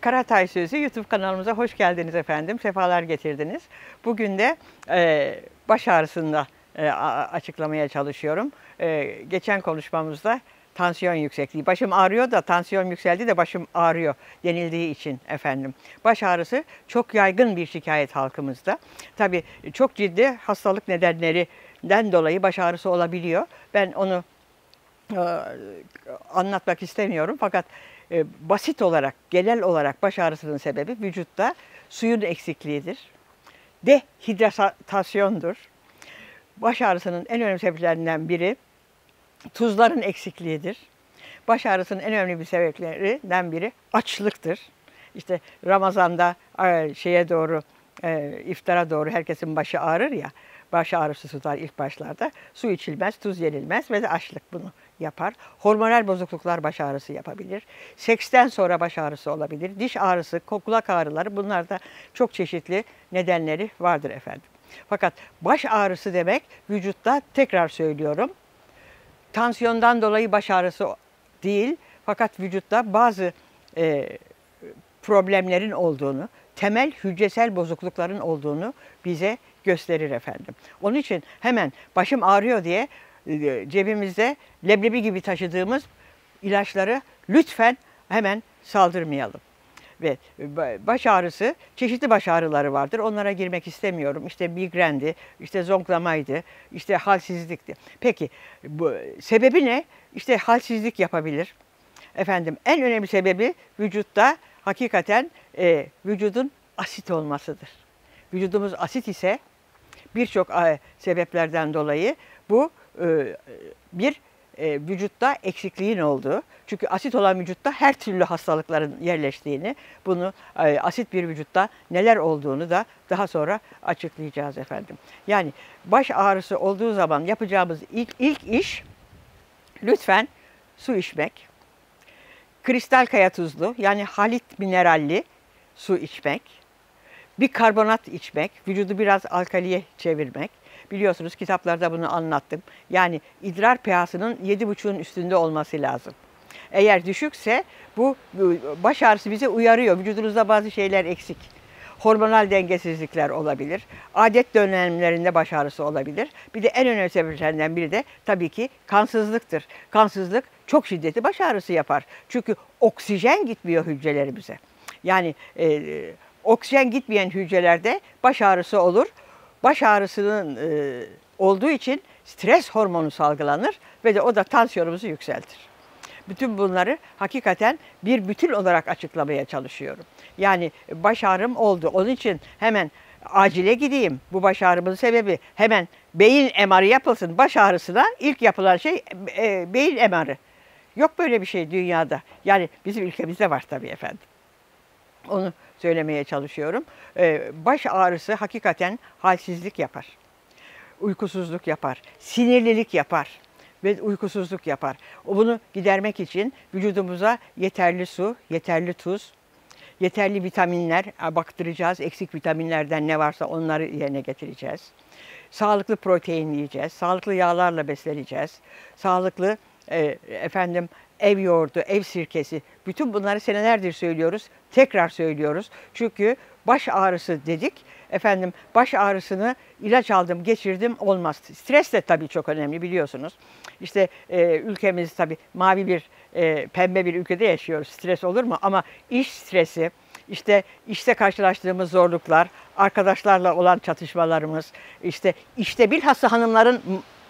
Karatay Sözü YouTube kanalımıza hoş geldiniz efendim. Sefalar getirdiniz. Bugün de baş ağrısında açıklamaya çalışıyorum. Geçen konuşmamızda tansiyon yüksekliği. Başım ağrıyor da tansiyon yükseldi de başım ağrıyor denildiği için efendim. Baş ağrısı çok yaygın bir şikayet halkımızda. Tabii çok ciddi hastalık nedenlerinden dolayı baş ağrısı olabiliyor. Ben onu anlatmak istemiyorum fakat basit olarak, genel olarak baş ağrısının sebebi vücutta suyun eksikliğidir. Dehidratasyondur. Baş ağrısının en önemli sebeplerinden biri tuzların eksikliğidir. Baş ağrısının en önemli bir sebeplerinden biri açlıktır. İşte Ramazan'da iftara doğru herkesin başı ağrır ya, baş ağrısı tutar ilk başlarda. Su içilmez, tuz yenilmez ve de açlık bunu yapar. Hormonal bozukluklar baş ağrısı yapabilir. Seksten sonra baş ağrısı olabilir. Diş ağrısı, kulak ağrıları, bunlarda çok çeşitli nedenleri vardır efendim. Fakat baş ağrısı demek vücutta, tekrar söylüyorum, tansiyondan dolayı baş ağrısı değil, fakat vücutta bazı problemlerin olduğunu, temel hücresel bozuklukların olduğunu bize gösterir efendim. Onun için hemen başım ağrıyor diye cebimizde leblebi gibi taşıdığımız ilaçları lütfen hemen saldırmayalım. Ve baş ağrısı, çeşitli baş ağrıları vardır. Onlara girmek istemiyorum. İşte migrendi, işte zonklamaydı, işte halsizlikti. Peki bu sebebi ne? İşte halsizlik yapabilir. Efendim en önemli sebebi vücutta hakikaten vücudun asit olmasıdır. Vücudumuz asit ise birçok sebeplerden dolayı bu vücutta eksikliğin olduğu. Çünkü asit olan vücutta her türlü hastalıkların yerleştiğini, bunu asit bir vücutta neler olduğunu da daha sonra açıklayacağız efendim. Yani baş ağrısı olduğu zaman yapacağımız ilk iş lütfen su içmek. Kristal kaya tuzlu, yani halit mineralli su içmek. Bikarbonat içmek, vücudu biraz alkaliye çevirmek. Biliyorsunuz kitaplarda bunu anlattım. Yani idrar pH'sının 7,5'un üstünde olması lazım. Eğer düşükse bu baş ağrısı bize uyarıyor. Vücudunuzda bazı şeyler eksik. Hormonal dengesizlikler olabilir. Adet dönemlerinde baş ağrısı olabilir. Bir de en önemli sebeplerinden biri de tabii ki kansızlıktır. Kansızlık çok şiddetli baş ağrısı yapar. Çünkü oksijen gitmiyor hücrelerimize. Yani oksijen gitmeyen hücrelerde baş ağrısı olur. Baş ağrısının olduğu için stres hormonu salgılanır ve de o da tansiyonumuzu yükseltir. Bütün bunları hakikaten bir bütün olarak açıklamaya çalışıyorum. Yani baş ağrım oldu. Onun için hemen acile gideyim. Bu baş ağrımın sebebi hemen beyin MR'ı yapılsın. Baş ağrısına ilk yapılan şey beyin MR'ı. Yok böyle bir şey dünyada. Yani bizim ülkemizde var tabii efendim. Onu söylemeye çalışıyorum. Baş ağrısı hakikaten halsizlik yapar. Uykusuzluk yapar. Sinirlilik yapar. Ve uykusuzluk yapar. Bunu gidermek için vücudumuza yeterli su, yeterli tuz, yeterli vitaminler baktıracağız. Eksik vitaminlerden ne varsa onları yerine getireceğiz. Sağlıklı protein yiyeceğiz. Sağlıklı yağlarla besleneceğiz. Sağlıklı ev yoğurdu, ev sirkesi, bütün bunları senelerdir söylüyoruz. Tekrar söylüyoruz. Çünkü baş ağrısı dedik. Baş ağrısını ilaç aldım, geçirdim olmaz. Stres de tabii çok önemli biliyorsunuz. İşte ülkemiz tabii mavi bir, pembe bir ülkede yaşıyoruz. Stres olur mu? Ama iş stresi, işte karşılaştığımız zorluklar, arkadaşlarla olan çatışmalarımız, işte bilhassa hanımların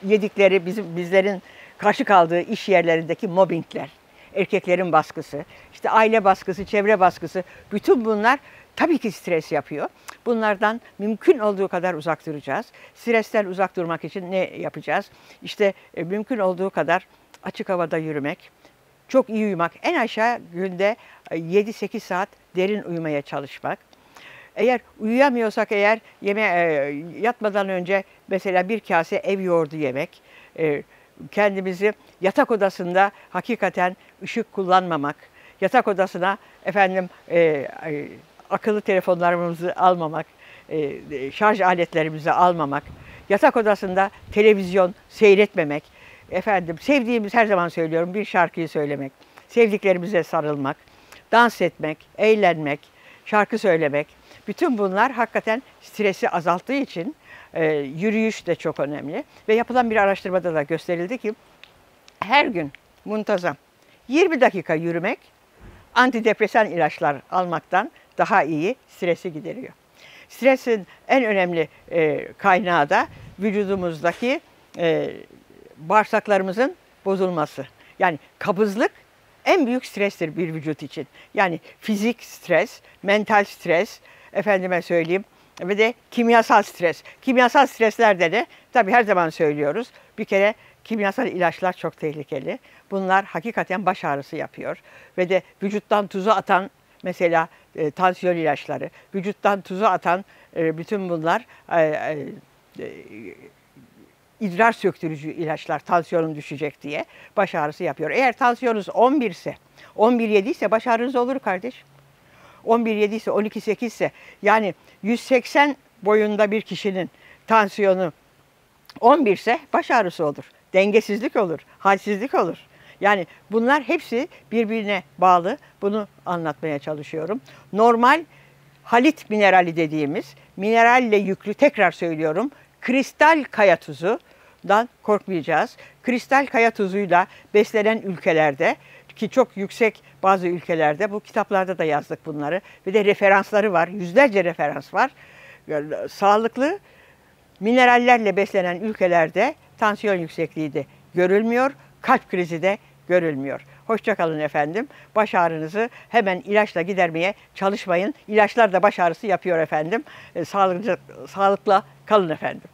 yedikleri, bizlerin karşı kaldığı iş yerlerindeki mobbingler, erkeklerin baskısı, aile baskısı, çevre baskısı, bütün bunlar tabii ki stres yapıyor. Bunlardan mümkün olduğu kadar uzak duracağız. Stresten uzak durmak için ne yapacağız? Mümkün olduğu kadar açık havada yürümek, çok iyi uyumak, en aşağı günde 7-8 saat derin uyumaya çalışmak. Eğer uyuyamıyorsak yatmadan önce mesela bir kase ev yoğurdu yemek, kendimizi yatak odasında hakikaten ışık kullanmamak, yatak odasına akıllı telefonlarımızı almamak, şarj aletlerimizi almamak, yatak odasında televizyon seyretmemek, sevdiğimiz, her zaman söylüyorum, bir şarkıyı söylemek, sevdiklerimize sarılmak, dans etmek, eğlenmek, şarkı söylemek, bütün bunlar hakikaten stresi azalttığı için yürüyüş de çok önemli. Ve yapılan bir araştırmada da gösterildi ki her gün muntazam 20 dakika yürümek antidepresan ilaçlar almaktan daha iyi stresi gideriyor. Stresin en önemli kaynağı da vücudumuzdaki bağırsaklarımızın bozulması. Yani kabızlık en büyük strestir bir vücut için. Yani fizik stres, mental stres, efendime söyleyeyim ve de kimyasal stres. Kimyasal streslerde de tabii her zaman söylüyoruz. Bir kere kimyasal ilaçlar çok tehlikeli. Bunlar hakikaten baş ağrısı yapıyor. Ve de vücuttan tuzu atan mesela tansiyon ilaçları, vücuttan tuzu atan bütün bunlar idrar söktürücü ilaçlar tansiyonun düşecek diye baş ağrısı yapıyor. Eğer tansiyonunuz 11 ise, 11,7 ise baş ağrınız olur kardeş. 11,7 ise, 12,8 ise yani 180 boyunda bir kişinin tansiyonu 11 ise baş ağrısı olur. Dengesizlik olur, halsizlik olur. Yani bunlar hepsi birbirine bağlı. Bunu anlatmaya çalışıyorum. Normal halit minerali dediğimiz mineralle yüklü, tekrar söylüyorum, kristal kaya tuzundan korkmayacağız. Kristal kaya tuzuyla beslenen ülkelerde ki çok yüksek bazı ülkelerde, bu kitaplarda da yazdık bunları ve de referansları var, yüzlerce referans var. Sağlıklı minerallerle beslenen ülkelerde tansiyon yüksekliği de görülmüyor, kalp krizi de görülmüyor. Hoşça kalın efendim. Baş ağrınızı hemen ilaçla gidermeye çalışmayın. İlaçlar da baş ağrısı yapıyor efendim. Sağlıkla kalın efendim.